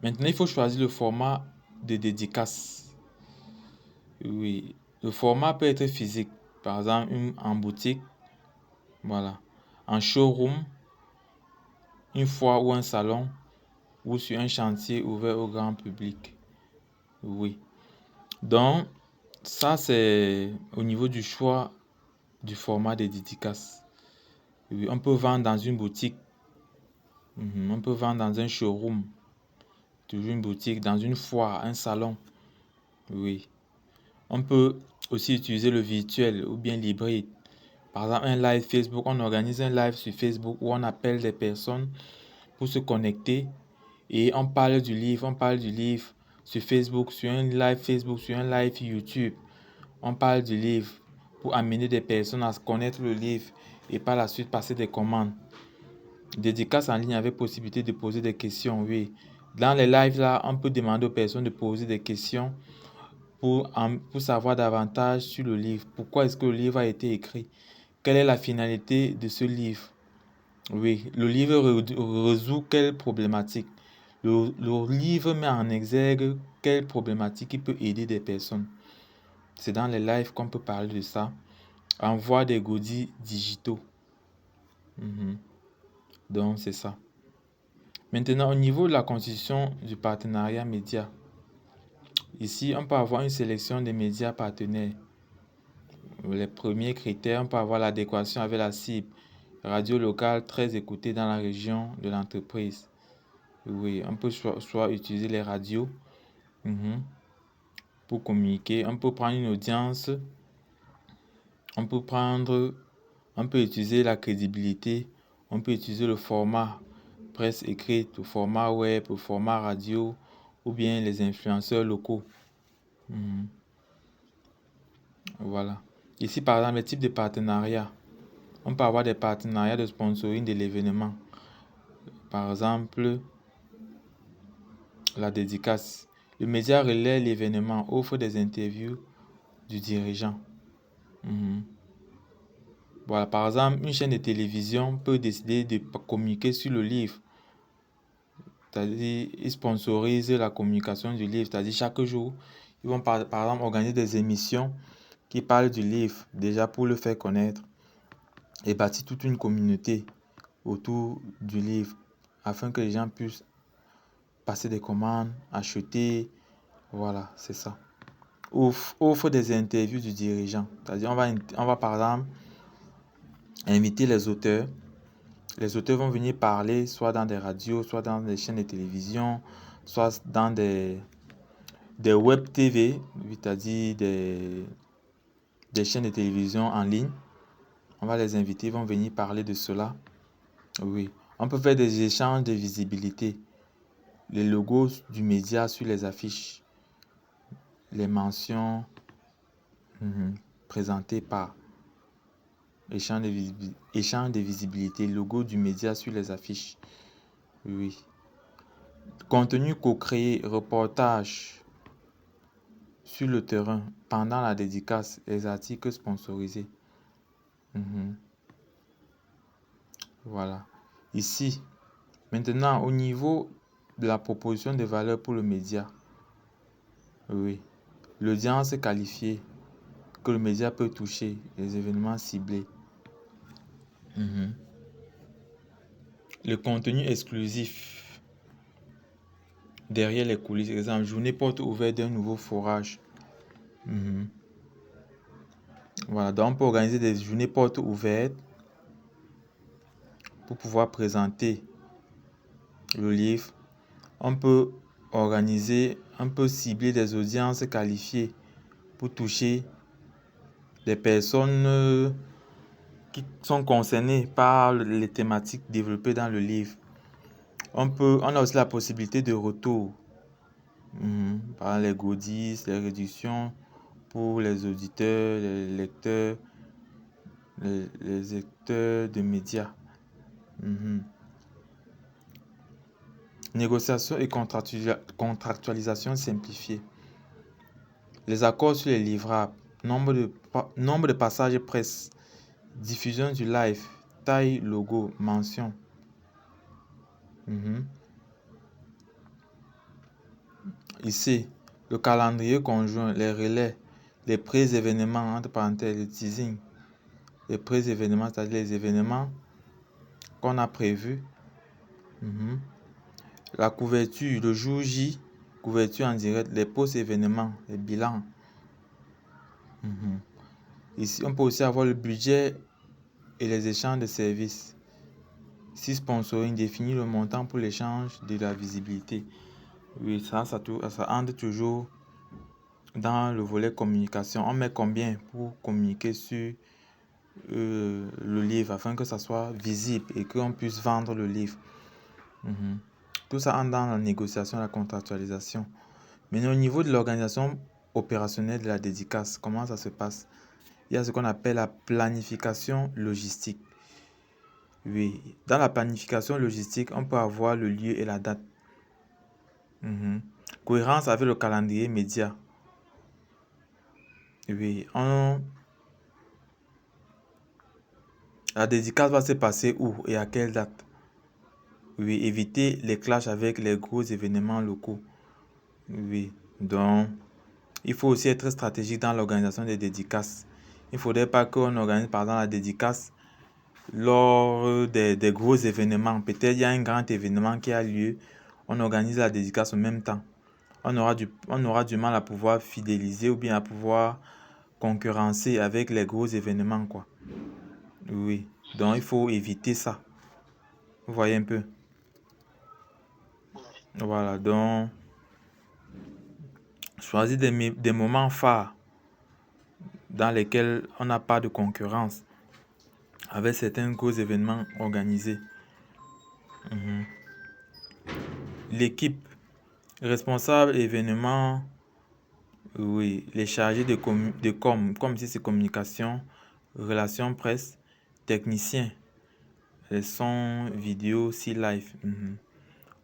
Maintenant, il faut choisir le format de dédicace. Oui, le format peut être physique, par exemple en boutique, voilà, en showroom, une foire ou un salon, ou sur un chantier ouvert au grand public. Oui. Donc, ça, c'est au niveau du choix du format des dédicaces. Oui, on peut vendre dans une boutique, on peut vendre dans un showroom, toujours une boutique, dans une foire, un salon. Oui. On peut aussi utiliser le virtuel ou bien l'hybride. Par exemple, un live Facebook, on organise un live sur Facebook où on appelle des personnes pour se connecter et on parle du livre sur Facebook, sur un live Facebook, sur un live YouTube. On parle du livre pour amener des personnes à connaître le livre et par la suite passer des commandes. Dédicace en ligne avec possibilité de poser des questions, oui. Dans les lives là, on peut demander aux personnes de poser des questions pour savoir davantage sur le livre. Pourquoi est-ce que le livre a été écrit? Quelle est la finalité de ce livre? Oui, le livre résout quelle problématique? Le livre met en exergue quelle problématique qui peut aider des personnes. C'est dans les lives qu'on peut parler de ça. Envoi des goodies digitaux. Donc, c'est ça. Maintenant, au niveau de la constitution du partenariat média, ici, on peut avoir une sélection des médias partenaires. Les premiers critères, on peut avoir l'adéquation avec la cible. Radio locale très écoutée dans la région de l'entreprise. Oui, on peut soit utiliser les radios pour communiquer. On peut prendre une audience. On peut utiliser la crédibilité. On peut utiliser le format presse écrite, le format web, le format radio ou bien les influenceurs locaux. Voilà. Ici, par exemple, les types de partenariats. On peut avoir des partenariats de sponsoring de l'événement. Par exemple, la dédicace. Le média relaie l'événement, offre des interviews du dirigeant. Voilà, par exemple, une chaîne de télévision peut décider de communiquer sur le livre. C'est-à-dire, ils sponsorisent la communication du livre. C'est-à-dire, chaque jour, ils vont par exemple organiser des émissions qui parlent du livre, déjà pour le faire connaître, et bâtir toute une communauté autour du livre, afin que les gens puissent passer des commandes, acheter. Voilà, c'est ça. Offre des interviews du dirigeant. C'est-à-dire, on va par exemple inviter les auteurs. Les auteurs vont venir parler soit dans des radios, soit dans des chaînes de télévision, soit dans des web TV, c'est-à-dire des chaînes de télévision en ligne. On va les inviter, ils vont venir parler de cela. Oui. On peut faire des échanges de visibilité. Les logos du média sur les affiches. Les mentions présentées par échange de visibilité. Logo du média sur les affiches. Oui. Contenu co-créé, reportage sur le terrain pendant la dédicace, les articles sponsorisés. Voilà. Ici, maintenant, au niveau de la proposition de valeur pour le média, oui, l'audience qualifiée que le média peut toucher, les événements ciblés. Le contenu exclusif derrière les coulisses, par exemple, journée porte ouverte d'un nouveau forage. Voilà, donc on peut organiser des journées portes ouvertes pour pouvoir présenter le livre. On peut cibler des audiences qualifiées pour toucher des personnes qui sont concernées par les thématiques développées dans le livre. On a aussi la possibilité de retour par les goodies, les réductions pour les auditeurs, les lecteurs les acteurs de médias. Négociation et contractualisation simplifiée. Les accords sur les livrables, nombre de passages presse, diffusion du live, taille, logo, mention. Ici, le calendrier conjoint, les relais, les pré-événements, entre parenthèses, le teasing. Les pré-événements, c'est-à-dire les événements qu'on a prévus. La couverture, le jour J, couverture en direct, les post-événements, les bilans. Ici, on peut aussi avoir le budget et les échanges de services. Si sponsoring, définit le montant pour l'échange de la visibilité. Oui, ça entre toujours dans le volet communication. On met combien pour communiquer sur le livre afin que ça soit visible et qu'on puisse vendre le livre. Tout ça entre dans la négociation, la contractualisation. Mais au niveau de l'organisation opérationnelle de la dédicace, comment ça se passe? Il y a ce qu'on appelle la planification logistique. Oui, dans la planification logistique, on peut avoir le lieu et la date. Cohérence avec le calendrier média. Oui, la dédicace va se passer où et à quelle date? Oui, éviter les clashs avec les gros événements locaux. Oui, donc il faut aussi être stratégique dans l'organisation des dédicaces. Il ne faudrait pas qu'on organise par exemple la dédicace lors des gros événements. Peut-être il y a un grand événement qui a lieu, on organise la dédicace en même temps. On aura du mal à pouvoir fidéliser ou bien à pouvoir concurrencer avec les gros événements, quoi. Oui, donc il faut éviter ça. Vous voyez un peu. Voilà, donc choisir des moments phares dans lesquels on n'a pas de concurrence avec certains gros événements organisés. L'équipe responsable événement, oui, les chargés de comme si c'est communication, relations presse, technicien, les sons, vidéo, si live.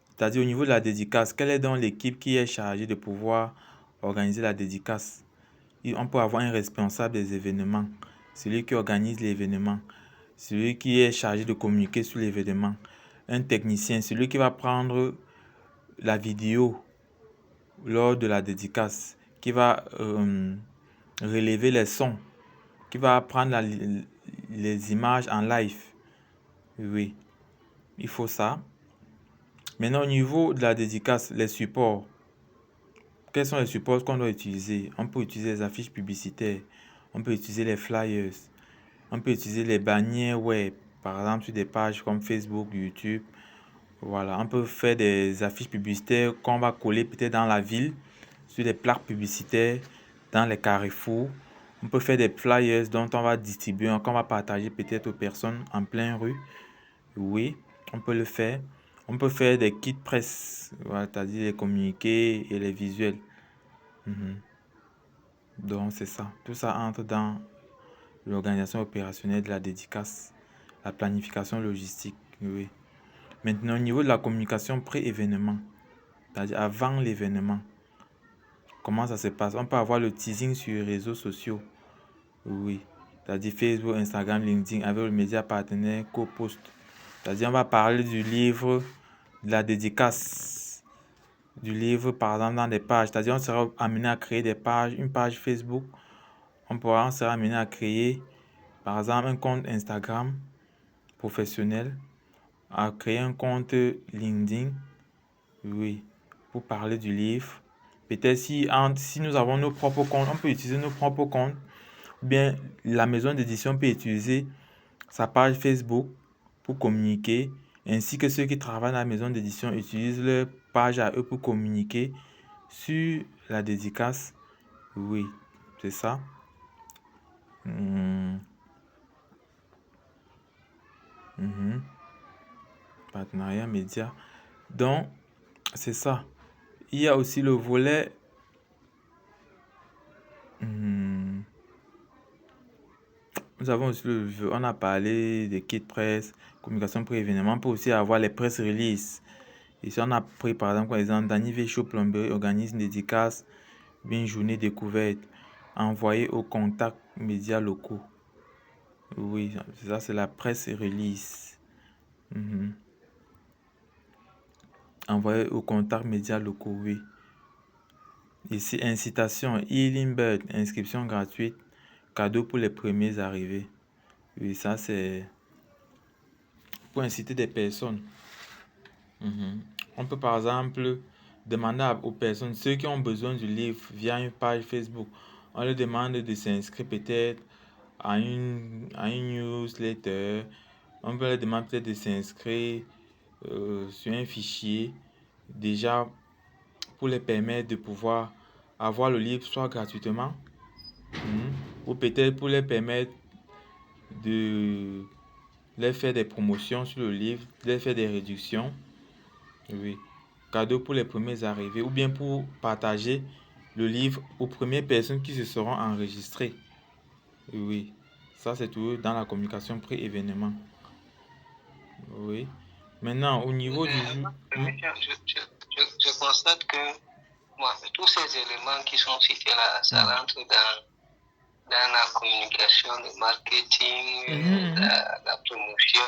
C'est-à-dire au niveau de la dédicace, quelle est donc l'équipe qui est chargée de pouvoir organiser la dédicace? On peut avoir un responsable des événements, celui qui organise l'événement, celui qui est chargé de communiquer sur l'événement, un technicien, celui qui va prendre la vidéo lors de la dédicace, qui va relever les sons, qui va prendre les images en live. Oui, il faut ça. Maintenant, au niveau de la dédicace, les supports. Quels sont les supports qu'on doit utiliser? On peut utiliser les affiches publicitaires, on peut utiliser les flyers, on peut utiliser les bannières web, par exemple sur des pages comme Facebook, YouTube. Voilà, on peut faire des affiches publicitaires qu'on va coller peut-être dans la ville, sur des plaques publicitaires, dans les carrefours. On peut faire des flyers dont on va distribuer, qu'on va partager peut-être aux personnes en pleine rue. Oui, on peut le faire. On peut faire des kits presse, voilà, c'est-à-dire les communiqués et les visuels. Donc c'est ça. Tout ça entre dans l'organisation opérationnelle de la dédicace, la planification logistique. Oui. Maintenant, au niveau de la communication pré-événement, c'est-à-dire avant l'événement, comment ça se passe? On peut avoir le teasing sur les réseaux sociaux. Oui. C'est-à-dire Facebook, Instagram, LinkedIn, avec le média partenaire co-post. C'est-à-dire on va parler du livre, de la dédicace du livre, par exemple, dans des pages. C'est-à-dire on sera amené à créer des pages, une page Facebook. On sera amené à créer, par exemple, un compte Instagram professionnel, à créer un compte LinkedIn, oui, pour parler du livre. Peut-être si nous avons nos propres comptes, on peut utiliser nos propres comptes. Ou bien la maison d'édition peut utiliser sa page Facebook pour communiquer, ainsi que ceux qui travaillent dans la maison d'édition utilisent leur page à eux pour communiquer sur la dédicace. Oui, c'est ça. Partenariat média. Donc, c'est ça. Il y a aussi le volet Nous avons aussi on a parlé de kit presse, communication pré-événement. On peut aussi avoir les press release. Ici, on a pris par exemple, Danny V Show Plomberie organise une dédicace, une journée découverte, envoyée aux contacts médias locaux. Oui, ça c'est la presse release. Envoyée aux contacts médias locaux, oui. Ici, incitation, Healing Bird, inscription gratuite, cadeau pour les premiers arrivés. Oui, ça c'est pour inciter des personnes. On peut par exemple demander aux personnes, ceux qui ont besoin du livre via une page Facebook, on leur demande de s'inscrire peut-être à une newsletter. On peut leur demander peut-être de s'inscrire sur un fichier déjà pour les permettre de pouvoir avoir le livre soit gratuitement ou peut-être pour les permettre de leur faire des promotions sur le livre, de leur faire des réductions. Oui. Cadeau pour les premiers arrivés ou bien pour partager le livre aux premières personnes qui se seront enregistrées. Oui. Ça, c'est tout dans la communication pré-événement. Oui. Maintenant, au niveau du jeu. Je constate que tous ces éléments qui sont cités là, ça rentre dans la communication, le marketing, la promotion,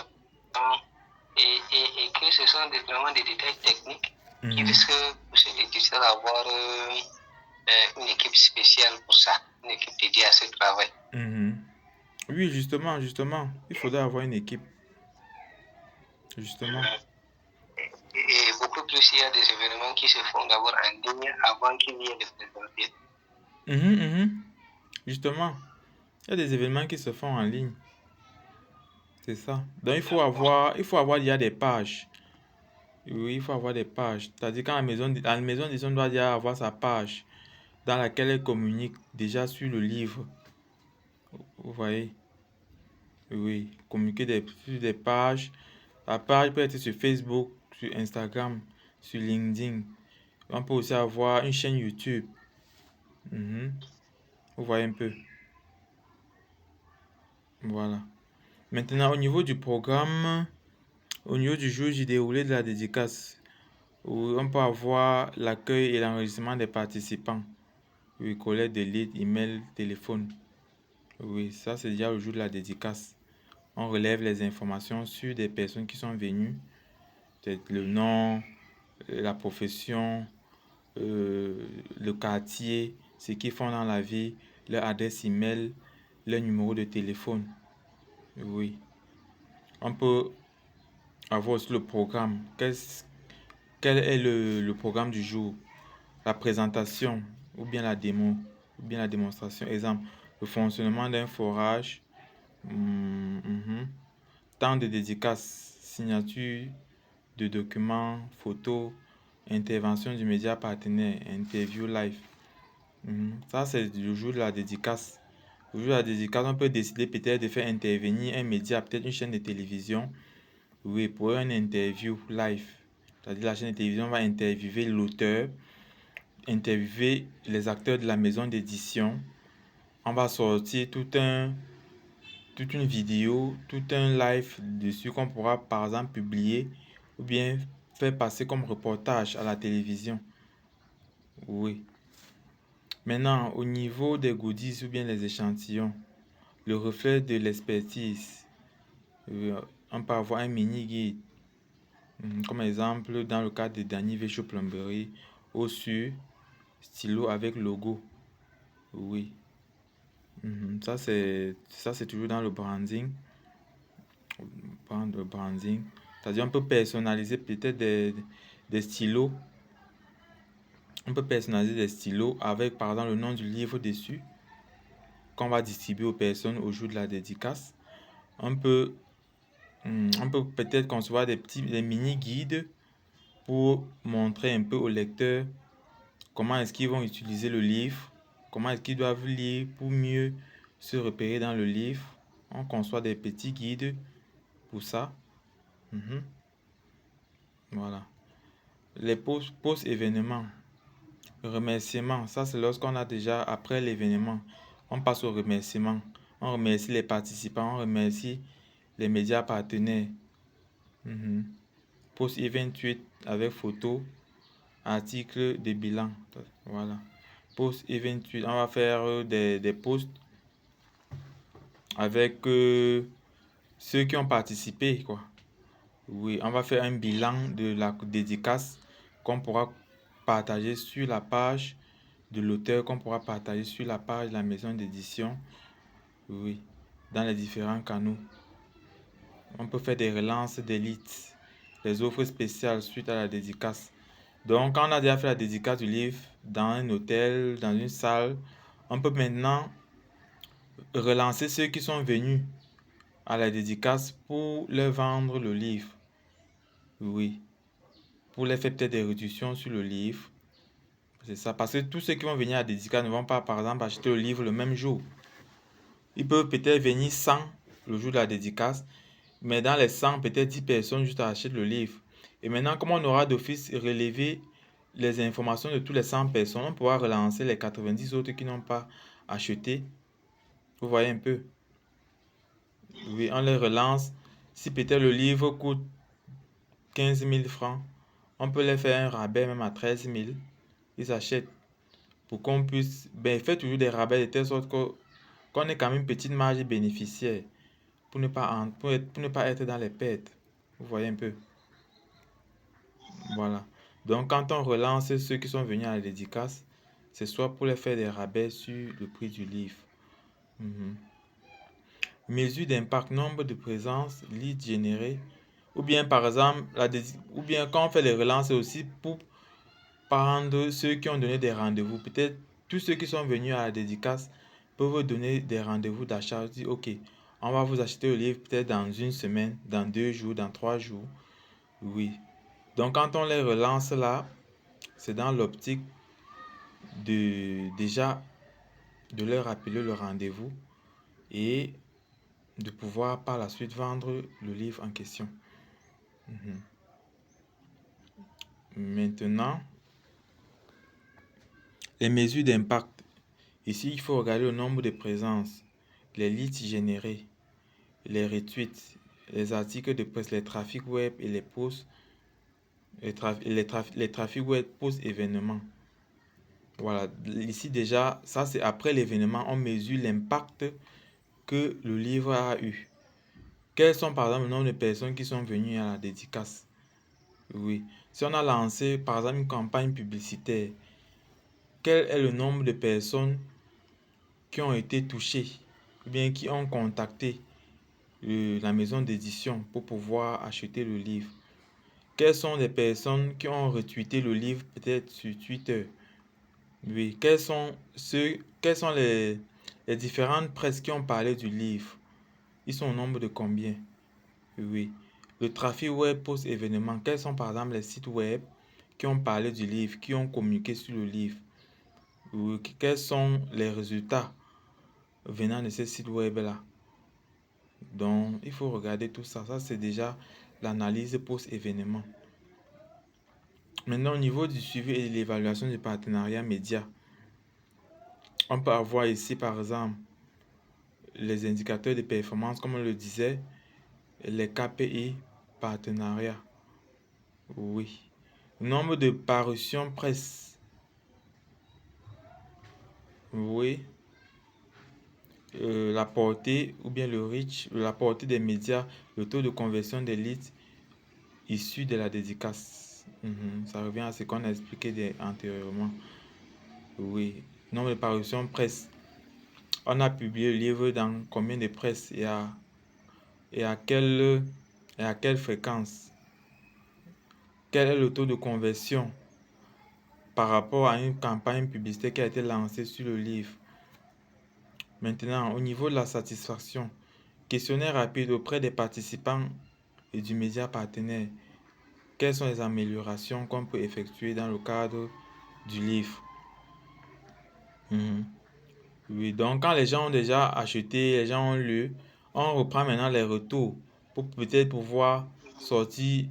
et que ce sont vraiment des détails techniques qui risquent pour ces éditeurs d'avoir une équipe spéciale pour ça, une équipe dédiée à ce travail. Oui, justement, il faudrait avoir une équipe. Justement. Et beaucoup plus, il y a des événements qui se font d'abord en ligne avant qu'il y ait des présentiels. Justement, il y a des événements qui se font en ligne. C'est ça. Donc il faut avoir il y a des pages. Oui, il faut avoir des pages. C'est-à-dire qu'à la maison d'édition doit déjà avoir sa page dans laquelle elle communique déjà sur le livre. Vous voyez? Oui, communiquer sur des pages. La page peut être sur Facebook, sur Instagram, sur LinkedIn. On peut aussi avoir une chaîne YouTube. Vous voyez un peu. Voilà. Maintenant, au niveau du programme, au niveau du jour du déroulé de la dédicace, on peut avoir l'accueil et l'enregistrement des participants. Oui, collecte de leads, email, téléphone. Oui, ça c'est déjà le jour de la dédicace. On relève les informations sur des personnes qui sont venues. Peut-être le nom, la profession, le quartier, ce qu'ils font dans la vie, leur adresse email, leur numéro de téléphone. Oui. On peut avoir aussi le programme. Quel est le programme du jour? La présentation ou bien la démo ou bien la démonstration. Exemple, le fonctionnement d'un forage. Temps de dédicace, signature de documents, photos, intervention du média partenaire, interview live. Ça, c'est le jour de la dédicace. Le jour de la dédicace, on peut décider peut-être de faire intervenir un média, peut-être une chaîne de télévision, oui, pour une interview live. C'est-à-dire la chaîne de télévision va interviewer l'auteur, interviewer les acteurs de la maison d'édition. On va sortir toute une vidéo, tout un live dessus qu'on pourra par exemple publier ou bien faire passer comme reportage à la télévision. Oui. Maintenant, au niveau des goodies ou bien les échantillons, le reflet de l'expertise, on peut avoir un mini guide. Comme exemple, dans le cas de Danny Vécho Plomberie, au-dessus, stylo avec logo. Oui. Ça, c'est toujours dans le branding. Le branding. C'est-à-dire, on peut personnaliser peut-être des stylos. On peut personnaliser des stylos avec, par exemple, le nom du livre dessus, qu'on va distribuer aux personnes au jour de la dédicace. On peut peut-être concevoir des mini-guides pour montrer un peu aux lecteurs comment est-ce qu'ils vont utiliser le livre, comment est-ce qu'ils doivent lire pour mieux se repérer dans le livre. On conçoit des petits guides pour ça. Voilà. Les post-événements. Remerciements. Ça, c'est lorsqu'on a déjà, après l'événement, on passe au remerciement. On remercie les participants, on remercie les médias partenaires. Post-event tweet avec photo, article de bilan. Voilà. Post-event tweet, on va faire des posts avec ceux qui ont participé, quoi. Oui, on va faire un bilan de la dédicace qu'on pourra partager sur la page de l'auteur, qu'on pourra partager sur la page de la maison d'édition. Oui, dans les différents canaux. On peut faire des relances d'élite, des offres spéciales suite à la dédicace. Donc, quand on a déjà fait la dédicace du livre dans un hôtel, dans une salle, on peut maintenant relancer ceux qui sont venus à la dédicace pour leur vendre le livre. Oui, pour leur faire peut-être des réductions sur le livre. C'est ça, parce que tous ceux qui vont venir à la dédicace ne vont pas, par exemple, acheter le livre le même jour. Ils peuvent peut-être venir 100 le jour de la dédicace, mais dans les 100, peut-être 10 personnes juste achètent le livre. Et maintenant, comme on aura d'office relevé les informations de tous les 100 personnes, on pourra relancer les 90 autres qui n'ont pas acheté. Vous voyez un peu? Oui, on les relance. Si peut-être le livre coûte 15 000 francs, on peut les faire un rabais même à 13 000. Ils achètent pour qu'on puisse faire toujours des rabais de telle sorte qu'on ait quand même une petite marge bénéficiaire pour ne pas être dans les pertes. Vous voyez un peu? Voilà. Donc, quand on relance ceux qui sont venus à la dédicace, c'est soit pour les faire des rabais sur le prix du livre. Mesure d'impact, nombre de présences, leads générés. Ou bien, par exemple, ou bien quand on fait les relances, c'est aussi pour prendre ceux qui ont donné des rendez-vous. Peut-être tous ceux qui sont venus à la dédicace peuvent donner des rendez-vous d'achat. Dire, ok, on va vous acheter le livre peut-être dans une semaine, dans 2 jours, dans 3 jours. Oui. Donc, quand on les relance là, c'est dans l'optique de déjà de leur rappeler le rendez-vous et de pouvoir par la suite vendre le livre en question. Maintenant, les mesures d'impact. Ici, il faut regarder le nombre de présences, les leads générés, les retweets, les articles de presse, les trafics web et les posts, les trafics web post-événement. Voilà, ici déjà, ça c'est après l'événement, on mesure l'impact que le livre a eu. Quels sont par exemple le nombre de personnes qui sont venues à la dédicace? Oui, si on a lancé par exemple une campagne publicitaire, quel est le nombre de personnes qui ont été touchées ou bien qui ont contacté la maison d'édition pour pouvoir acheter le livre? Quelles sont les personnes qui ont retweeté le livre peut-être sur Twitter? Oui, quels sont les différentes presses qui ont parlé du livre? Ils sont au nombre de combien? Oui. Le trafic web post-événement, quels sont par exemple les sites web qui ont parlé du livre, qui ont communiqué sur le livre? Oui. Quels sont les résultats venant de ces sites web-là? Donc, il faut regarder tout ça. Ça, c'est déjà l'analyse post-événement. Maintenant, au niveau du suivi et de l'évaluation du partenariat média, on peut avoir ici, par exemple, les indicateurs de performance, comme on le disait, les KPI partenariat. Oui. Nombre de parutions presse. Oui. La portée ou bien le reach, la portée des médias, le taux de conversion des leads issus de la dédicace. Ça revient à ce qu'on a expliqué antérieurement. Oui. Nombre de parutions presse. On a publié le livre dans combien de presse et à quelle fréquence? Quel est le taux de conversion par rapport à une campagne publicitaire qui a été lancée sur le livre? Maintenant, au niveau de la satisfaction, questionnaire rapide auprès des participants et du média partenaire. Quelles sont les améliorations qu'on peut effectuer dans le cadre du livre? Oui, donc quand les gens ont déjà acheté, les gens ont lu, on reprend maintenant les retours pour peut-être pouvoir sortir,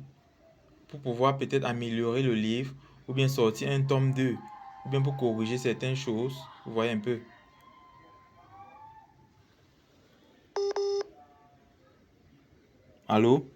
pour pouvoir peut-être améliorer le livre, ou bien sortir un tome 2, ou bien pour corriger certaines choses. Vous voyez un peu. Allô?